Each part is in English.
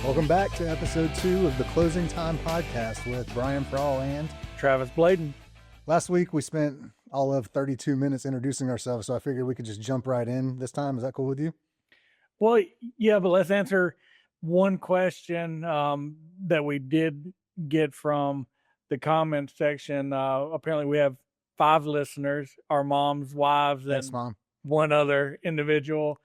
Welcome back to episode 2 of the Closing Time Podcast with Brian Prowl and Travis Bladen. Last week we spent all of 32 minutes introducing ourselves, so I figured we could just jump right in this time. Is that cool with you? Well, yeah, but let's answer one question that we did get from the comment section. Apparently we have 5 listeners, our moms, wives, Yes, and Mom. one other individual.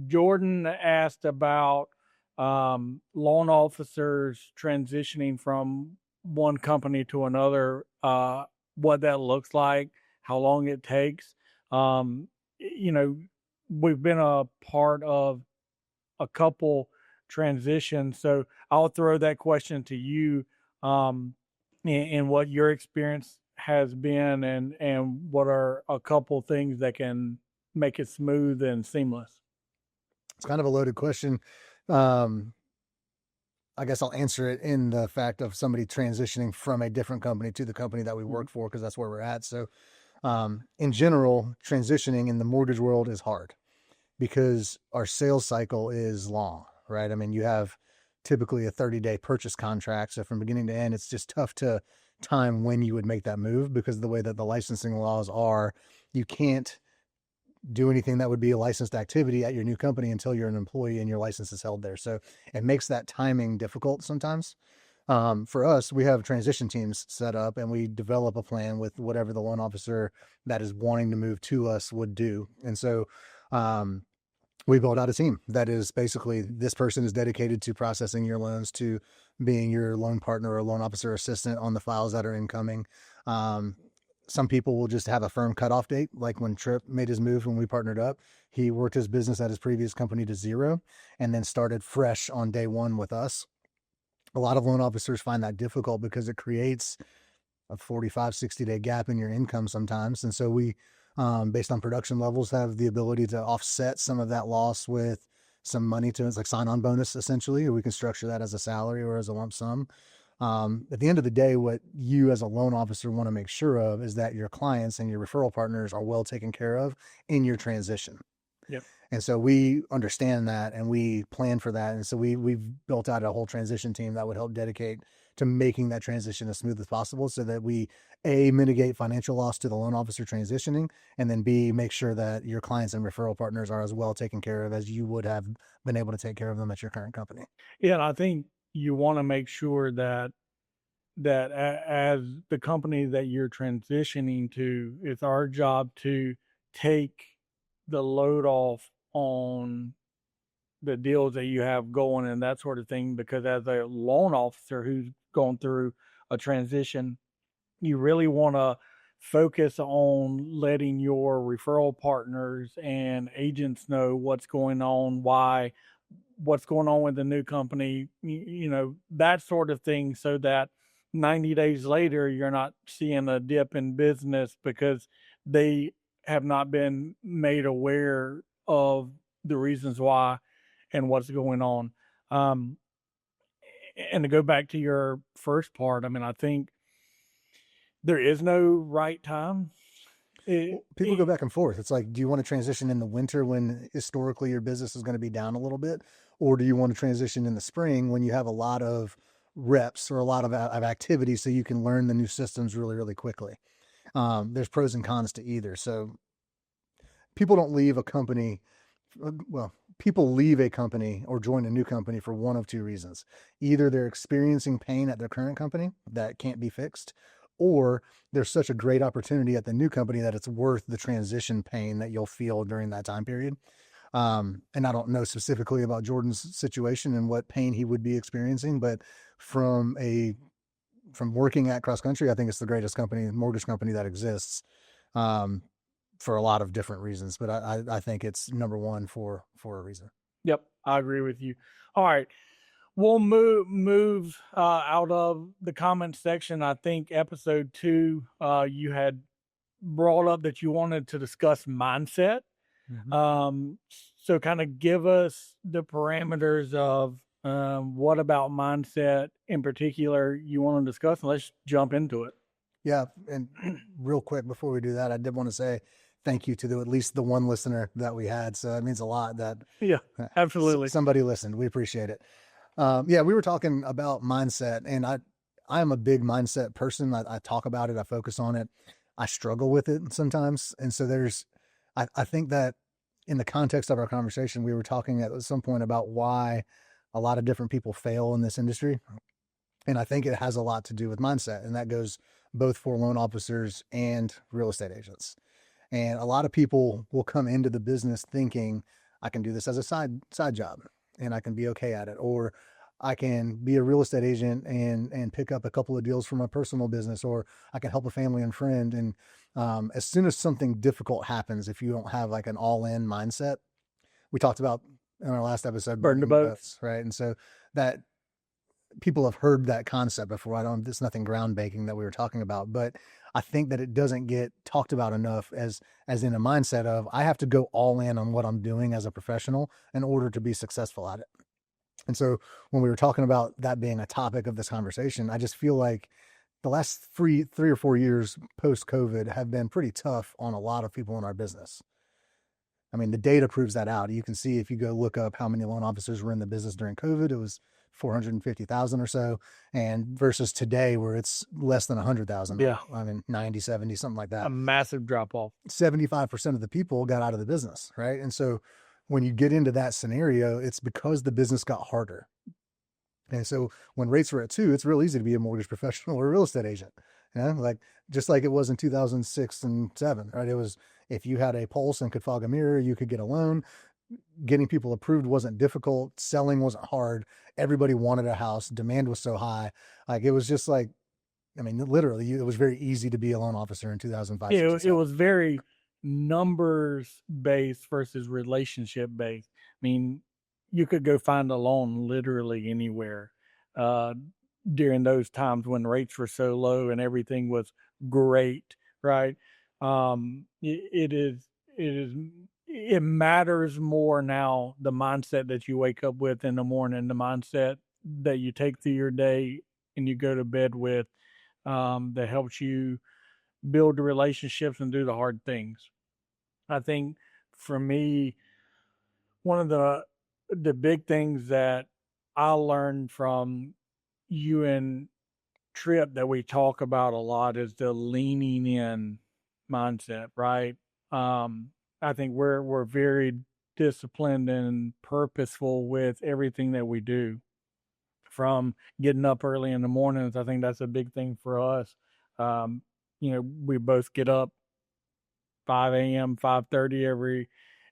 Jordan asked about loan officers transitioning from one company to another, what that looks like, how long it takes. We've been a part of a couple transitions, so I'll throw that question to you, and what your experience has been, and what are a couple things that can make it smooth and seamless. It's kind of a loaded question. I guess I'll answer it in the fact of somebody transitioning from a different company to the company that we work for, because that's where we're at. So in general, transitioning in the mortgage world is hard because our sales cycle is long, right? I mean, you have typically a 30-day purchase contract. So from beginning to end, it's just tough to time when you would make that move because of the way that the licensing laws are. You can't do anything that would be a licensed activity at your new company until you're an employee and your license is held there. So it makes that timing difficult sometimes. For us, we have transition teams set up and we develop a plan with whatever the loan officer that is wanting to move to us would do. And so we build out a team that is basically, this person is dedicated to processing your loans, to being your loan partner or loan officer assistant on the files that are incoming. Some people will just have a firm cutoff date. Like when Tripp made his move, when we partnered up, he worked his business at his previous company to zero and then started fresh on day one with us. A lot of loan officers find that difficult because it creates a 45, 60-day gap in your income sometimes. And so we, based on production levels, have the ability to offset some of that loss with some money to, it's like sign-on bonus essentially, or we can structure that as a salary or as a lump sum. At the end of the day, what you as a loan officer want to make sure of is that your clients and your referral partners are well taken care of in your transition. Yep. And so we understand that and we plan for that. And so we've built out a whole transition team that would help dedicate to making that transition as smooth as possible so that we, A, mitigate financial loss to the loan officer transitioning, and then B, make sure that your clients and referral partners are as well taken care of as you would have been able to take care of them at your current company. Yeah, and I think you want to make sure that as the company that you're transitioning to, it's our job to take the load off on the deals that you have going and that sort of thing, because as a loan officer who's going through a transition, you really want to focus on letting your referral partners and agents know what's going on, what's going on with the new company, that sort of thing, so that 90 days later, you're not seeing a dip in business because they have not been made aware of the reasons why and what's going on. And to go back to your first part, I mean, I think there is no right time. People go back and forth. It's like, do you want to transition in the winter when historically your business is going to be down a little bit? Or do you want to transition in the spring when you have a lot of reps or a lot of activity so you can learn the new systems really, really quickly? There's pros and cons to either. So people don't leave a company. Well, people leave a company or join a new company for one of two reasons. Either they're experiencing pain at their current company that can't be fixed, or there's such a great opportunity at the new company that it's worth the transition pain that you'll feel during that time period. And I don't know specifically about Jordan's situation and what pain he would be experiencing, but from working at CrossCountry, I think it's the greatest mortgage company that exists, for a lot of different reasons. But I think it's number one for a reason. Yep, I agree with you. All right. We'll move out of the comment section. I think episode 2, you had brought up that you wanted to discuss mindset. Mm-hmm. So kind of give us the parameters of what about mindset in particular you want to discuss, and let's jump into it. Yeah. And real quick before we do that, I did want to say thank you to at least the one listener that we had. So it means a lot that Yeah, absolutely. somebody listened. We appreciate it. Yeah, we were talking about mindset, and I am a big mindset person. I talk about it. I focus on it. I struggle with it sometimes. And so I think that in the context of our conversation, we were talking at some point about why a lot of different people fail in this industry. And I think it has a lot to do with mindset. And that goes both for loan officers and real estate agents. And a lot of people will come into the business thinking, I can do this as a side job and I can be okay at it. Or I can be a real estate agent and pick up a couple of deals from my personal business, or I can help a family and friend. And as soon as something difficult happens, if you don't have like an all-in mindset, we talked about in our last episode, Burn the boats, right? And so that people have heard that concept before. There's nothing groundbreaking that we were talking about, but I think that it doesn't get talked about enough as in a mindset of, I have to go all in on what I'm doing as a professional in order to be successful at it. And so when we were talking about that being a topic of this conversation, I just feel like the last three or 4 years post COVID have been pretty tough on a lot of people in our business. I mean, the data proves that out. You can see if you go look up how many loan officers were in the business during COVID, it was 450,000 or so, and versus today where it's less than 100,000. Yeah. I mean, 90, 70, something like that. A massive drop off. 75% of the people got out of the business, right? And so when you get into that scenario, it's because the business got harder. And so when rates were at 2, it's real easy to be a mortgage professional or a real estate agent. Like just like it was in 2006 and 7, right? It was, if you had a pulse and could fog a mirror, you could get a loan. Getting people approved wasn't difficult. Selling wasn't hard. Everybody wanted a house. Demand was so high. Like it was just like, I mean, literally, it was very easy to be a loan officer in 2005. Yeah, it was very numbers based versus relationship based. I mean, you could go find a loan literally anywhere during those times when rates were so low and everything was great, right? It matters more now, the mindset that you wake up with in the morning, the mindset that you take through your day and you go to bed with, that helps you build the relationships and do the hard things. I think for me, one of the big things that I learned from you and Trip that we talk about a lot is the leaning in mindset, right? I think we're very disciplined and purposeful with everything that we do. From getting up early in the mornings, I think that's a big thing for us. We both get up 5 a.m., 5:30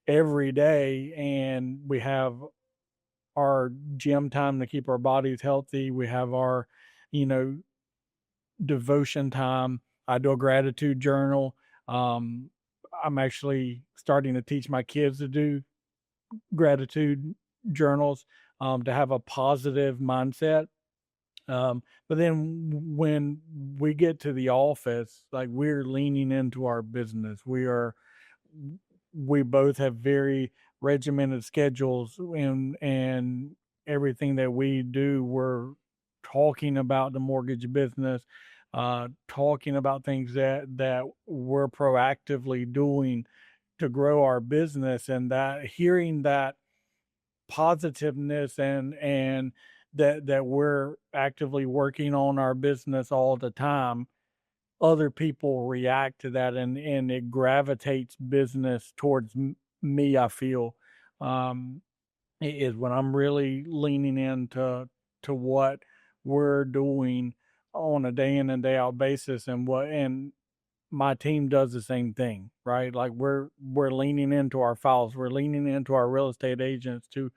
every day, and we have our gym time to keep our bodies healthy. We have our, devotion time. I do a gratitude journal. I'm actually starting to teach my kids to do gratitude journals, to have a positive mindset. But then when we get to the office, like we're leaning into our business. We both have very regimented schedules, and everything that we do, we're talking about the mortgage business, talking about things that we're proactively doing to grow our business, and that hearing that positiveness and that we're actively working on our business all the time, other people react to that, and it gravitates business towards me. I feel is when I'm really leaning into what we're doing on a day in and day out basis, and my team does the same thing, right? Like we're leaning into our files, we're leaning into our real estate agents, to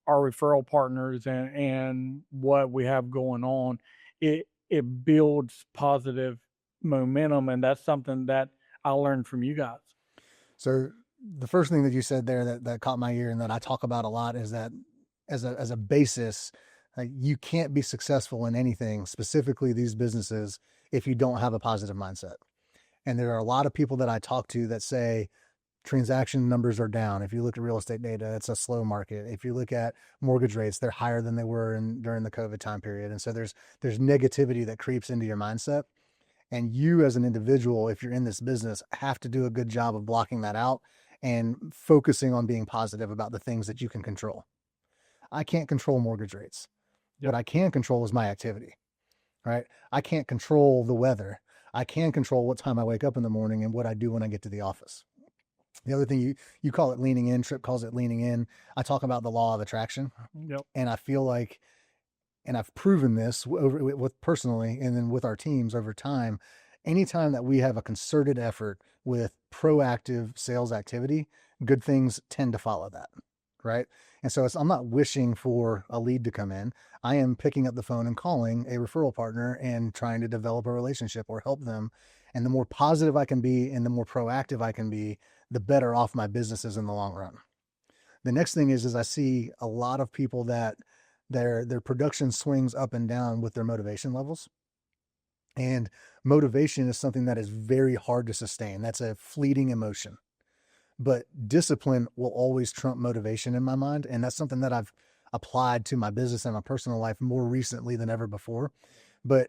our referral partners, and what we have going on. It builds positive momentum, and that's something that I learned from you guys. So the first thing that you said there that caught my ear and that I talk about a lot is that as a basis, you can't be successful in anything, specifically these businesses, if you don't have a positive mindset. And there are a lot of people that I talk to that say transaction numbers are down. If you look at real estate data, it's a slow market. If you look at mortgage rates, they're higher than they were during the COVID time period. And so there's negativity that creeps into your mindset. And you as an individual, if you're in this business, have to do a good job of blocking that out and focusing on being positive about the things that you can control. I can't control mortgage rates. What I can control is my activity, right? I can't control the weather. I can control what time I wake up in the morning and what I do when I get to the office. The other thing you call it leaning in, Tripp calls it leaning in. I talk about the law of attraction. Yep. And I feel like, and I've proven this with personally and then with our teams over time, anytime that we have a concerted effort with proactive sales activity, good things tend to follow that. Right. And so I'm not wishing for a lead to come in. I am picking up the phone and calling a referral partner and trying to develop a relationship or help them. And the more positive I can be and the more proactive I can be, the better off my business is in the long run. The next thing is I see a lot of people that their production swings up and down with their motivation levels. And motivation is something that is very hard to sustain. That's a fleeting emotion. But discipline will always trump motivation in my mind. And that's something that I've applied to my business and my personal life more recently than ever before. But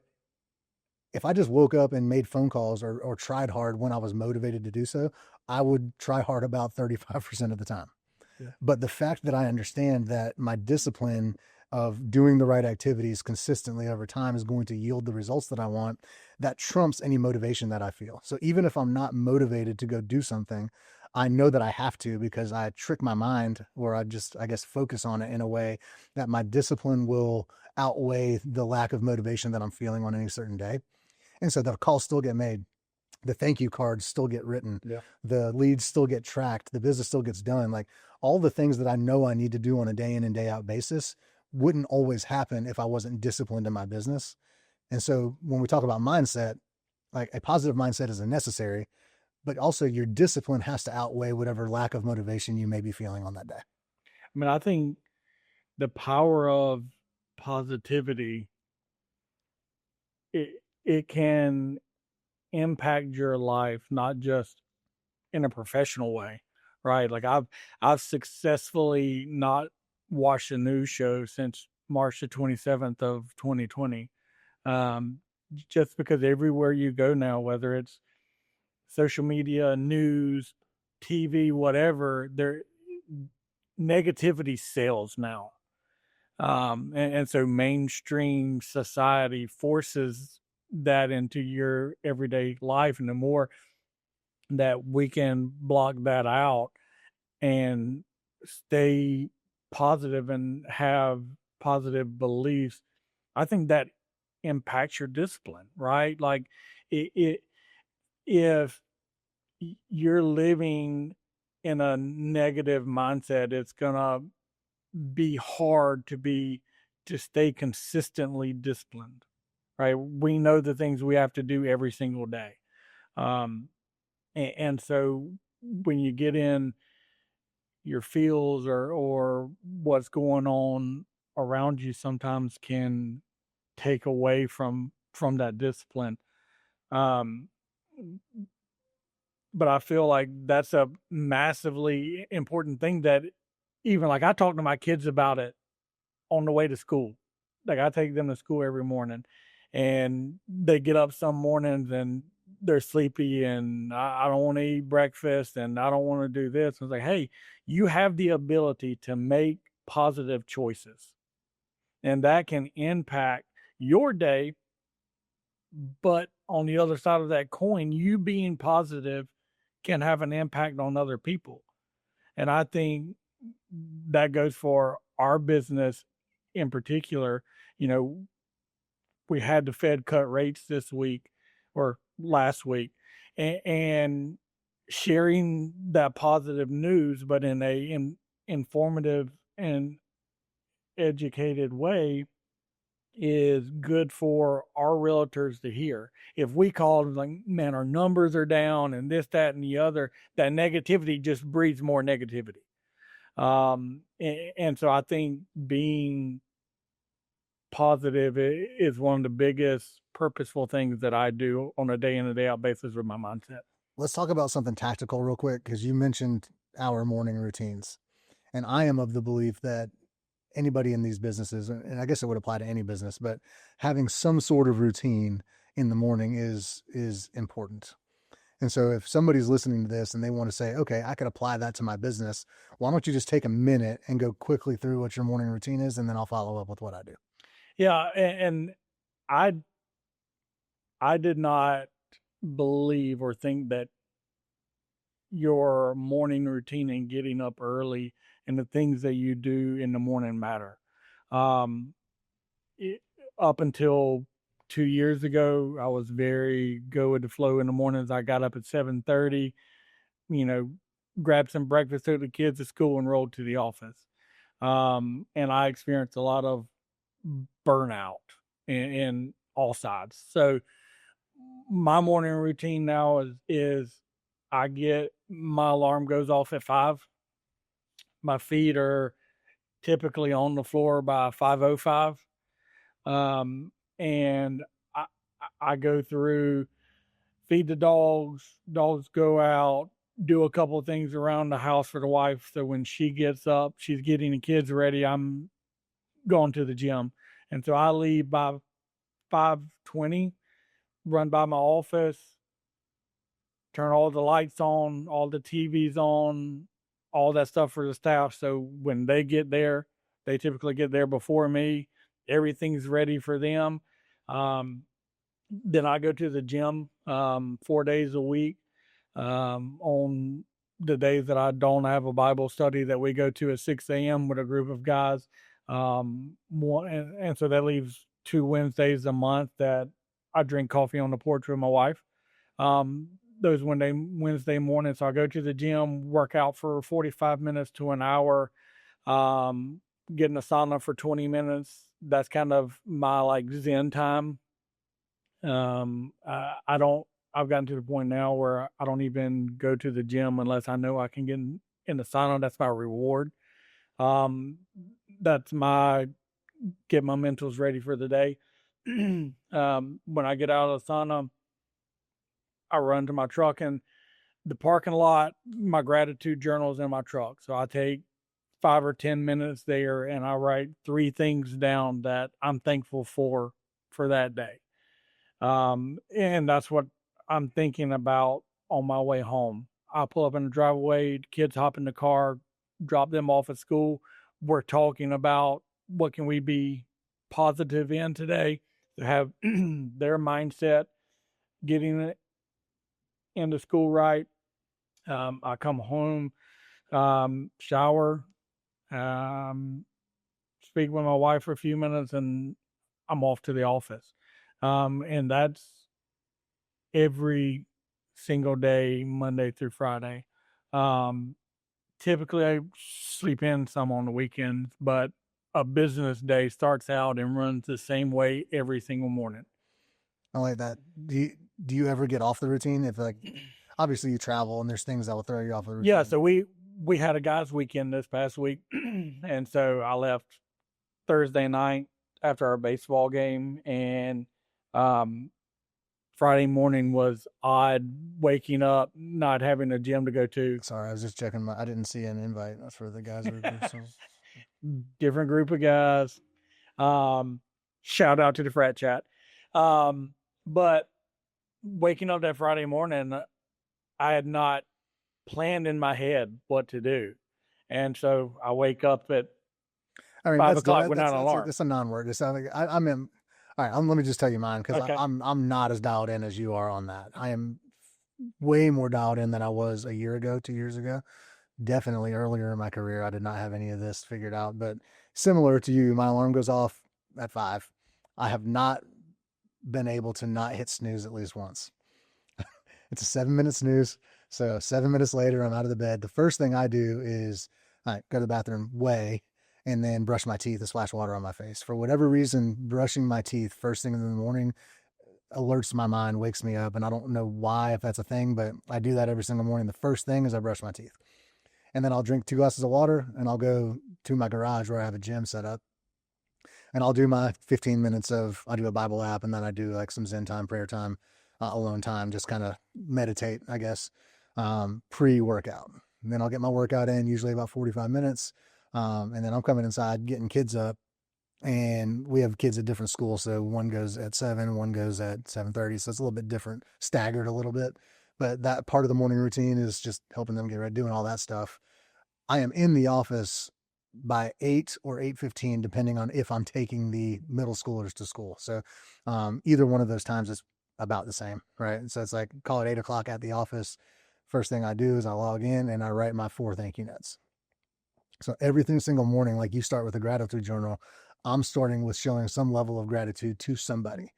if I just woke up and made phone calls or tried hard when I was motivated to do so, I would try hard about 35% of the time. Yeah. But the fact that I understand that my discipline of doing the right activities consistently over time is going to yield the results that I want, that trumps any motivation that I feel. So even if I'm not motivated to go do something, I know that I have to because I trick my mind, or I guess, focus on it in a way that my discipline will outweigh the lack of motivation that I'm feeling on any certain day. And so the calls still get made. The thank you cards still get written. Yeah. The leads still get tracked. The business still gets done. Like all the things that I know I need to do on a day in and day out basis wouldn't always happen if I wasn't disciplined in my business. And so when we talk about mindset, like a positive mindset is a necessary, but also your discipline has to outweigh whatever lack of motivation you may be feeling on that day. I mean, I think the power of positivity, it can impact your life, not just in a professional way, right? Like I've successfully not watched a news show since March the 27th of 2020. Just because everywhere you go now, whether it's social media, news, TV, whatever, there negativity sells now. And so mainstream society forces that into your everyday life. And the more that we can block that out and stay positive and have positive beliefs, I think that impacts your discipline, right? Like if you're living in a negative mindset, it's gonna be hard to stay consistently disciplined, right? We know the things we have to do every single day. And so when you get in your feels or what's going on around you, sometimes can take away from that discipline. But I feel like that's a massively important thing that even like I talk to my kids about it on the way to school. Like I take them to school every morning and they get up some mornings and they're sleepy and I don't want to eat breakfast and I don't want to do this. And it's like, hey, you have the ability to make positive choices and that can impact your day. But on the other side of that coin, you being positive can have an impact on other people. And I think that goes for our business in particular. You know, we had the Fed cut rates this week or last week, and sharing that positive news, but in a informative and educated way is good for our realtors to hear. If we call like, man, our numbers are down and this, that, and the other, that negativity just breeds more negativity. And so I think being positive is one of the biggest purposeful things that I do on a day in and day out basis with my mindset. Let's talk about something tactical real quick, because you mentioned our morning routines. And I am of the belief that anybody in these businesses, and I guess it would apply to any business, but having some sort of routine in the morning is important. And so if somebody's listening to this and they want to say, okay, I could apply that to my business, why don't you just take a minute and go quickly through what your morning routine is, and then I'll follow up with what I do. Yeah, and I I did not believe or think that your morning routine and getting up early and the things that you do in the morning matter. Um, it, Up until 2 years ago, I was very go with the flow in the mornings. I got up at 7:30, you know, grabbed some breakfast, took the kids to school, and rolled to the office. And I experienced a lot of burnout in all sides. So my morning routine now is I get my alarm goes off at 5. My feet are typically on the floor by 5:05. And I I go through, feed the dogs, dogs go out, do a couple of things around the house for the wife. So when she gets up, she's getting the kids ready. I'm going to the gym. And so I leave by 5:20, run by my office, turn all the lights on, all the TVs on, all that stuff for the staff. So when they get there, they typically get there before me. Everything's ready for them. Um, then I go to the gym 4 days a week. On the days that I don't have a Bible study that we go to at 6 a.m. with a group of guys. And so that leaves 2 Wednesdays a month that I drink coffee on the porch with my wife. Those Wednesday mornings, so I go to the gym, work out for 45 minutes to an hour, get in the sauna for 20 minutes. That's kind of my like Zen time. I don't, I've gotten to the point now where I don't even go to the gym unless I know I can get in the sauna. That's my reward. Um, that's my get my mentals ready for the day. When I get out of the sauna, I run to my truck, and the parking lot, my gratitude journal is in my truck. So I take 5 or 10 minutes there and I write 3 things down that I'm thankful for that day. And that's what I'm thinking about on my way home. I pull up in the driveway, kids hop in the car, drop them off at school. We're talking about what can we be positive in today to have their mindset getting it into school right. I come home, shower, um, speak with my wife for a few minutes, and I'm off to the office. And that's every single day, Monday through Friday. Um, Typically, I sleep in some on the weekends, but a business day starts out and runs the same way every single morning. I like that. Do you ever get off the routine? If like, obviously you travel and there's things that will throw you off the routine. Yeah, so we had a guys' weekend this past week, and so I left Thursday night after our baseball game, and um, Friday morning was odd waking up, not having a gym to go to. Sorry, I was just checking I didn't see an invite for the guys. So. Different group of guys. Shout out to the frat chat. But waking up that Friday morning, I had not planned in my head what to do. And so I wake up at 5 o'clock without an alarm. It's a non-word. It's like, I'm in. All right, let me just tell you mine, because Okay. I'm not as dialed in as you are on that. I am way more dialed in than I was a year ago, 2 years ago. Definitely earlier in my career, I did not have any of this figured out. But similar to you, my alarm goes off at 5. I have not been able to not hit snooze at least once. It's a 7-minute snooze. So 7 minutes later, I'm out of the bed. The first thing I do is go to the bathroom, weigh, and then brush my teeth and splash water on my face. For whatever reason, brushing my teeth first thing in the morning alerts my mind, wakes me up, and I don't know why, if that's a thing, but I do that every single morning. The first thing is I brush my teeth. And then I'll drink 2 glasses of water, and I'll go to my garage where I have a gym set up. And I'll do my 15 minutes I do a Bible app, and then I do like some Zen time, prayer time, alone time, just kind of meditate, I guess, pre-workout. And then I'll get my workout in, usually about 45 minutes. And then I'm coming inside, getting kids up, and we have kids at different schools. So one goes at 7, one goes at 7:30. So it's a little bit different, staggered a little bit. But that part of the morning routine is just helping them get ready, doing all that stuff. I am in the office by 8 or 8:15, depending on if I'm taking the middle schoolers to school. So either one of those times is about the same, right? So it's like call it 8 o'clock at the office. First thing I do is I log in and I write my 4 thank you notes. So every single morning, like you start with a gratitude journal, I'm starting with showing some level of gratitude to somebody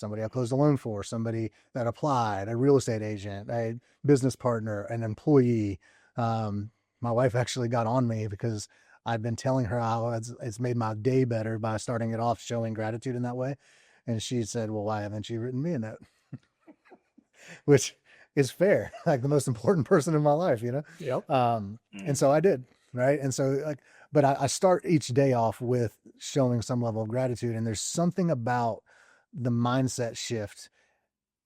I closed a loan for, somebody that applied, a real estate agent, a business partner, an employee. My wife actually got on me because I've been telling her how it's made my day better by starting it off showing gratitude in that way. And she said, well, why haven't you written me a note? Which is fair, like the most important person in my life, you know? Yep. And so I did, right? And so like, but I start each day off with showing some level of gratitude. And there's something about the mindset shift.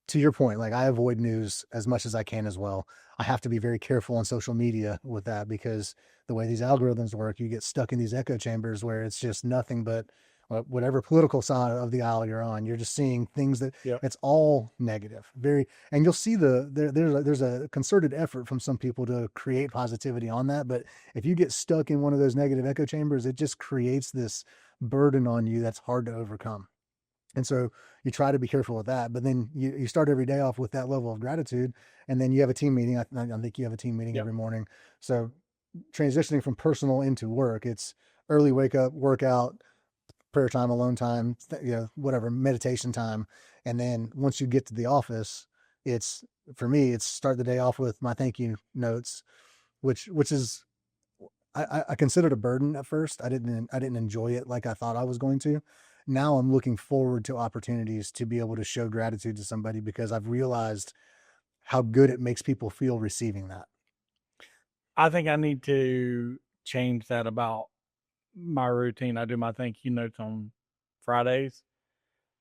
To your point, like I avoid news as much as I can as well. I have to be very careful on social media with that because the way these algorithms work, you get stuck in these echo chambers where it's just nothing but whatever political side of the aisle you're on. You're just seeing things that Yep. it's all negative. Very, and you'll see there's a concerted effort from some people to create positivity on that. But if you get stuck in one of those negative echo chambers, it just creates this burden on you that's hard to overcome. And so you try to be careful with that, but then you start every day off with that level of gratitude. And then you have a team meeting. I think you have a team meeting Yep. every morning. So transitioning from personal into work, it's early wake up, workout, prayer time, alone time, whatever, meditation time. And then once you get to the office, it's, for me, it's start the day off with my thank you notes, which is, I considered a burden at first. I didn't enjoy it like I thought I was going to. Now I'm looking forward to opportunities to be able to show gratitude to somebody because I've realized how good it makes people feel receiving that. I think I need to change that about my routine. I do my thank you notes on Fridays.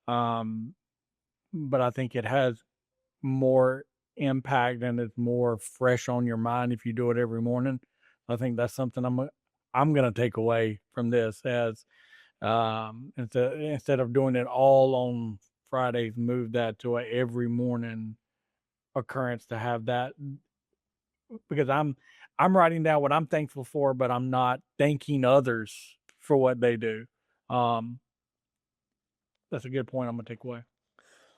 Um, but I think it has more impact and it's more fresh on your mind if you do it every morning. I think that's something I'm going to take away from this as instead of doing it all on Fridays, move that to a every morning occurrence to have that because I'm writing down what I'm thankful for, but I'm not thanking others for what they do. Um, that's a good point. I'm gonna take away.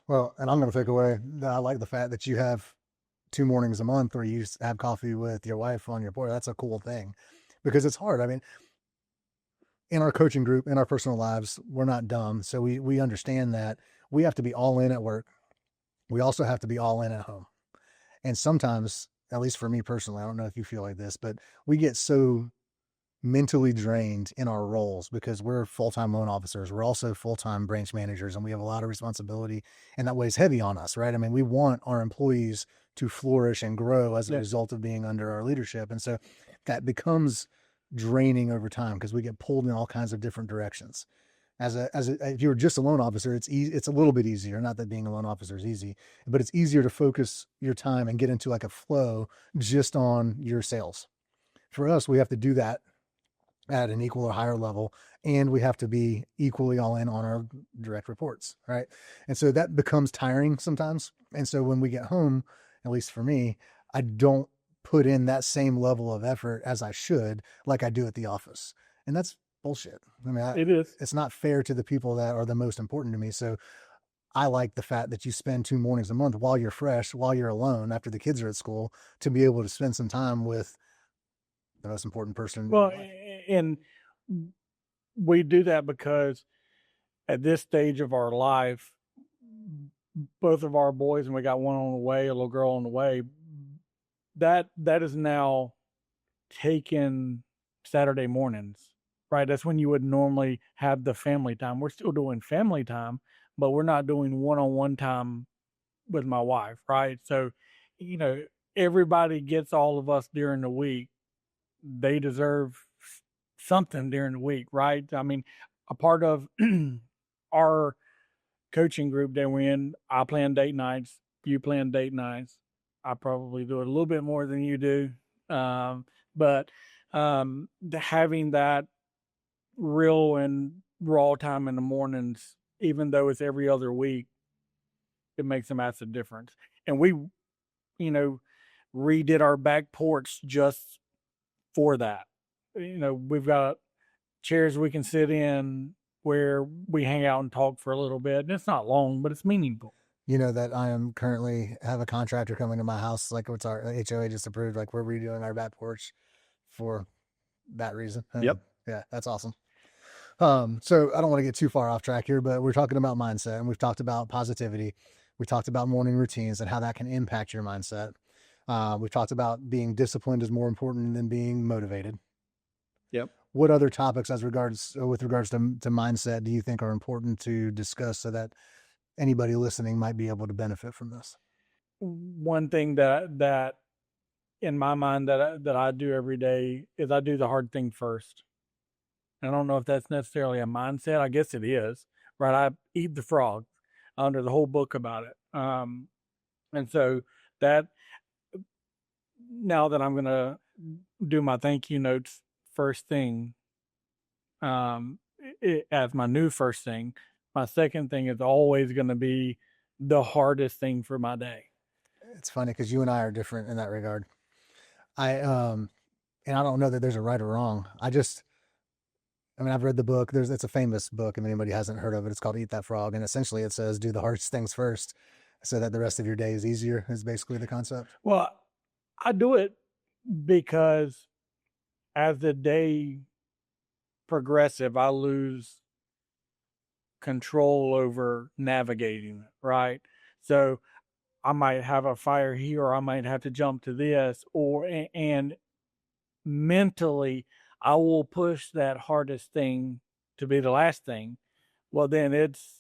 Well, and I'm going to take away that I like the fact that you have 2 mornings a month where you have coffee with your wife on your porch. That's a cool thing because it's hard. I mean, in our coaching group, in our personal lives, we're not dumb. So we understand that we have to be all in at work. We also have to be all in at home. And sometimes, at least for me personally, I don't know if you feel like this, but we get so mentally drained in our roles because we're full-time loan officers. We're also full-time branch managers and we have a lot of responsibility and that weighs heavy on us, right? I mean, we want our employees to flourish and grow as a Yeah. result of being under our leadership. And so that becomes draining over time because we get pulled in all kinds of different directions. If you were just a loan officer, it's easy, it's a little bit easier. Not that being a loan officer is easy, but it's easier to focus your time and get into like a flow just on your sales. For us, we have to do that at an equal or higher level, and we have to be equally all in on our direct reports, right? And so that becomes tiring sometimes. And so when we get home, at least for me, I don't put in that same level of effort as I should, like I do at the office. And that's bullshit. I mean, It is. it's not fair to the people that are the most important to me. So I like the fact that you spend 2 mornings a month while you're fresh, while you're alone after the kids are at school, to be able to spend some time with the most important person in your Well, life. and we do that because at this stage of our life, both of our boys, and we got one on the way, a little girl on the way. That is now taken Saturday mornings, right? That's when you would normally have the family time. We're still doing family time, but we're not doing one-on-one time with my wife, right? So, you know, everybody gets all of us during the week. They deserve something during the week, right? I mean, a part of our coaching group that we're in, I plan date nights, you plan date nights. I probably do it a little bit more than you do. But having that real and raw time in the mornings, even though it's every other week, it makes a massive difference. And we, you know, redid our back porch just for that. We've got chairs we can sit in where we hang out and talk for a little bit. And it's not long, but it's meaningful. You know that I am currently have a contractor coming to my house, like what's our HOA just approved, like we're redoing our back porch for that reason. Yep. Yeah, that's awesome. So I don't want to get too far off track here, but we're talking about mindset and we've talked about positivity. We talked about morning routines and how that can impact your mindset. We've talked about being disciplined is more important than being motivated. Yep. What other topics with regards to mindset do you think are important to discuss so that anybody listening might be able to benefit from this? One thing that in my mind that I do every day is I do the hard thing first. I don't know if that's necessarily a mindset. I guess it is, right? I eat the frog under the whole book about it. And so that now that I'm going to do my thank you notes first thing, as my new first thing, my second thing is always going to be the hardest thing for my day. It's funny because you and I are different in that regard. And I don't know that there's a right or wrong. I've read the book. It's a famous book. If anybody hasn't heard of it, it's called Eat That Frog. And essentially it says, do the hardest things first so that the rest of your day is easier, is basically the concept. Well, I do it because as the day progressive, I lose control over navigating it, right? So I might have a fire here, or I might have to jump to this, and mentally I will push that hardest thing to be the last thing. Well, then it's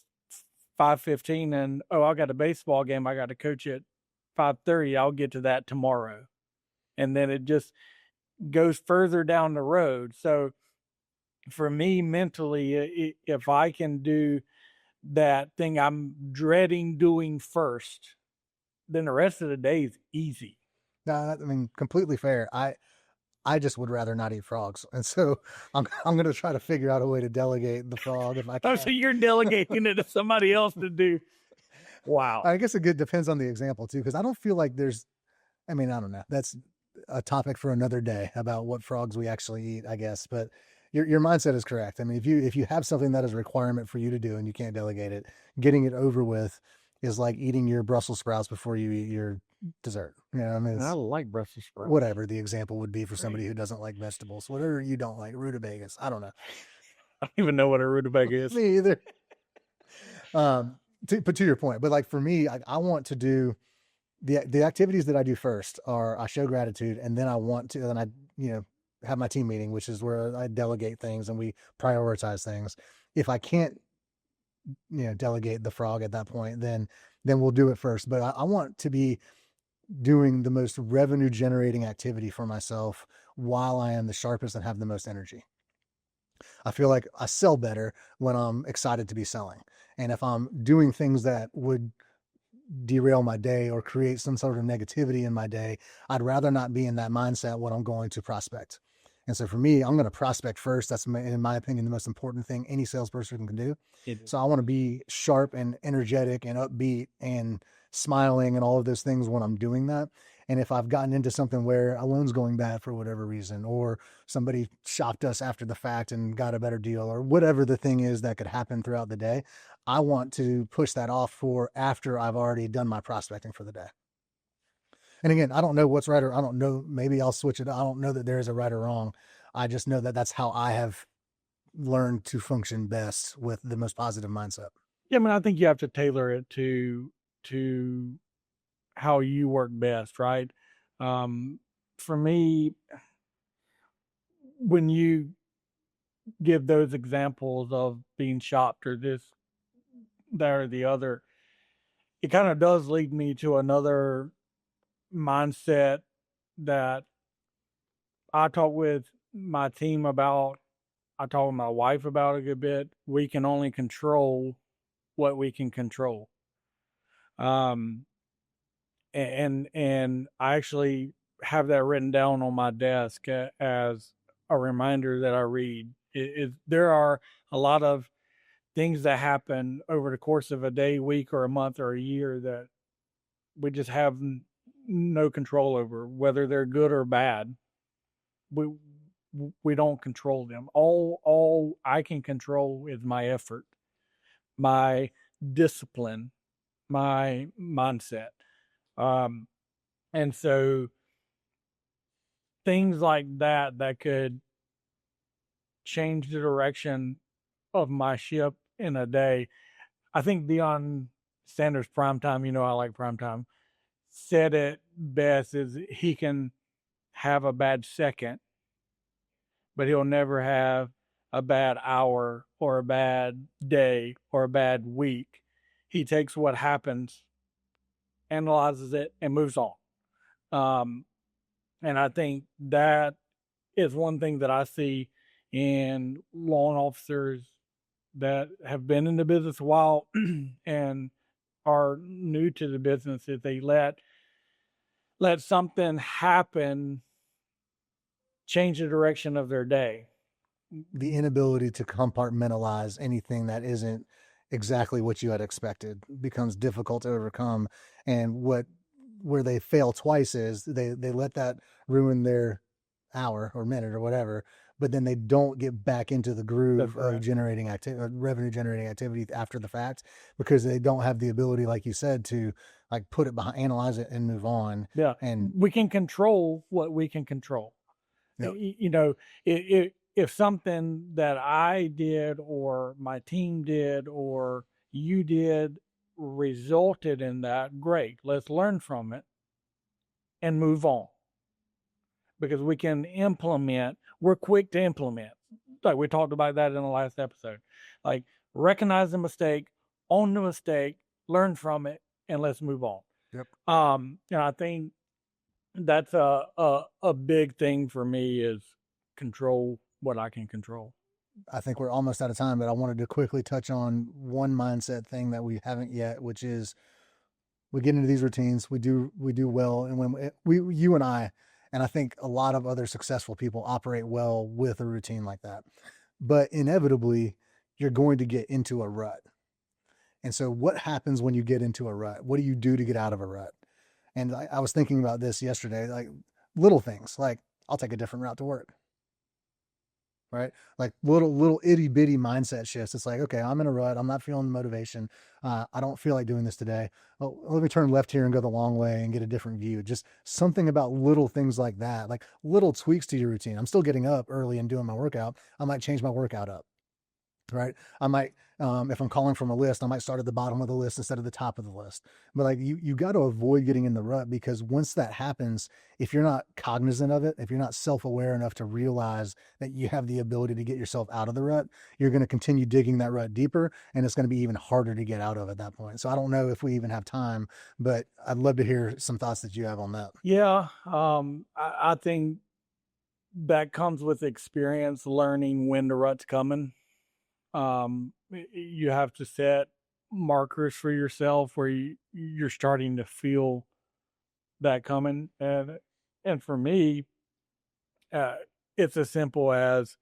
5:15 and I got a baseball game I got to coach at 5:30. I'll get to that tomorrow. And then it just goes further down the road. So for me mentally, if I can do that thing I'm dreading doing first, then the rest of the day is easy. No, completely fair. I just would rather not eat frogs, and so I'm going to try to figure out a way to delegate the frog if I can. Oh, so you're delegating it to somebody else to do? Wow. I guess it depends on the example too, because I don't feel like there's. I don't know. That's a topic for another day about what frogs we actually eat, I guess. But your mindset is correct. If you have something that is a requirement for you to do and you can't delegate it, getting it over with is like eating your Brussels sprouts before you eat your dessert. I like Brussels sprouts. Whatever the example would be for somebody who doesn't like vegetables, whatever you don't like, rutabagas. I don't know. I don't even know what a rutabaga is. Me either. But to your point, but like for me, I want to do the activities that I do first are I show gratitude, and then I have my team meeting, which is where I delegate things and we prioritize things. If I can't, delegate the frog at that point, then we'll do it first. But I want to be doing the most revenue generating activity for myself while I am the sharpest and have the most energy. I feel like I sell better when I'm excited to be selling. And if I'm doing things that would derail my day or create some sort of negativity in my day, I'd rather not be in that mindset when I'm going to prospect. And so for me, I'm going to prospect first. That's, in my opinion, the most important thing any salesperson can do. So I want to be sharp and energetic and upbeat and smiling and all of those things when I'm doing that. And if I've gotten into something where a loan's going bad for whatever reason, or somebody shopped us after the fact and got a better deal, or whatever the thing is that could happen throughout the day, I want to push that off for after I've already done my prospecting for the day. And again, I don't know what's right, or I don't know, maybe I'll switch it. I don't know that there is a right or wrong. I just know that that's how I have learned to function best with the most positive mindset. Yeah, I think you have to tailor it to how you work best, right? For me, when you give those examples of being shopped or this, that, or the other, it kind of does lead me to another mindset that I talk with my team about. I talk with my wife about a good bit. We can only control what we can control. And I actually have that written down on my desk as a reminder that I read. There are a lot of things that happen over the course of a day, week, or a month or a year that we just have no control over, whether they're good or bad. We we don't control them. All I can control is my effort, my discipline, my mindset. Um, and so things like that could change the direction of my ship in a day. I think Deion Sanders primetime, I like primetime, said it best is he can have a bad second, but he'll never have a bad hour or a bad day or a bad week. He takes what happens, analyzes it, and moves on. And I think that is one thing that I see in law officers that have been in the business a while and are new to the business, is they let something happen change the direction of their day. The inability to compartmentalize anything that isn't exactly what you had expected becomes difficult to overcome. And where they fail twice is they let that ruin their hour or minute or whatever, but then they don't get back into the groove of generating revenue generating activity after the fact, because they don't have the ability, like you said, to like put it behind, analyze it, and move on. Yeah, and we can control what we can control. Yep. If something that I did or my team did or you did resulted in that, great. Let's learn from it and move on. Because we can implement, we're quick to implement. Like we talked about that in the last episode. Like recognize the mistake, own the mistake, learn from it, and let's move on. Yep. I think that's a big thing for me, is control what I can control. I think we're almost out of time, but I wanted to quickly touch on one mindset thing that we haven't yet, which is we get into these routines, we do well, and when you and I think a lot of other successful people operate well with a routine like that. But inevitably, you're going to get into a rut. And so what happens when you get into a rut? What do you do to get out of a rut? And I was thinking about this yesterday, like little things, like I'll take a different route to work. Right? Like little itty bitty mindset shifts. It's like, okay, I'm in a rut. I'm not feeling the motivation. I don't feel like doing this today. Oh, let me turn left here and go the long way and get a different view. Just something about little things like that, like little tweaks to your routine. I'm still getting up early and doing my workout. I might change my workout up. Right. I might, if I'm calling from a list, I might start at the bottom of the list instead of the top of the list. But like you got to avoid getting in the rut, because once that happens, if you're not cognizant of it, if you're not self-aware enough to realize that you have the ability to get yourself out of the rut, you're going to continue digging that rut deeper, and it's going to be even harder to get out of at that point. So I don't know if we even have time, but I'd love to hear some thoughts that you have on that. Yeah. I think that comes with experience, learning when the rut's coming. You have to set markers for yourself where you're starting to feel that coming. And for me, it's as simple as,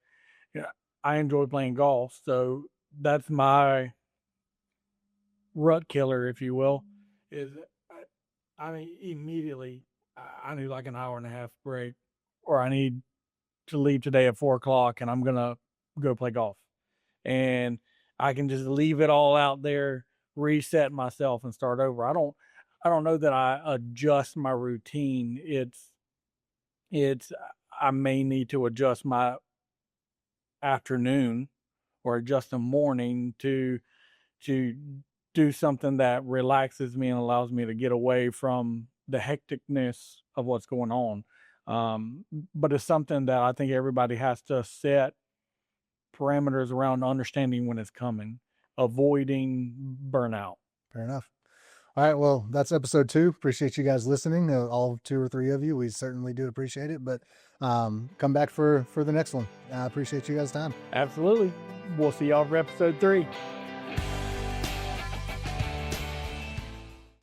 I enjoy playing golf. So that's my rut killer, if you will, is I mean, immediately I need like an hour and a half break, or I need to leave today at 4:00 and I'm going to go play golf. And I can just leave it all out there, reset myself, and start over. I don't know that I adjust my routine. It's I may need to adjust my afternoon or adjust the morning to do something that relaxes me and allows me to get away from the hecticness of what's going on. But it's something that I think everybody has to set parameters around, understanding when it's coming, avoiding burnout. Fair enough. All right. Well, that's episode 2. Appreciate you guys listening. All 2 or 3 of you. We certainly do appreciate it, but come back for the next one. I appreciate you guys' time. Absolutely. We'll see y'all for episode 3.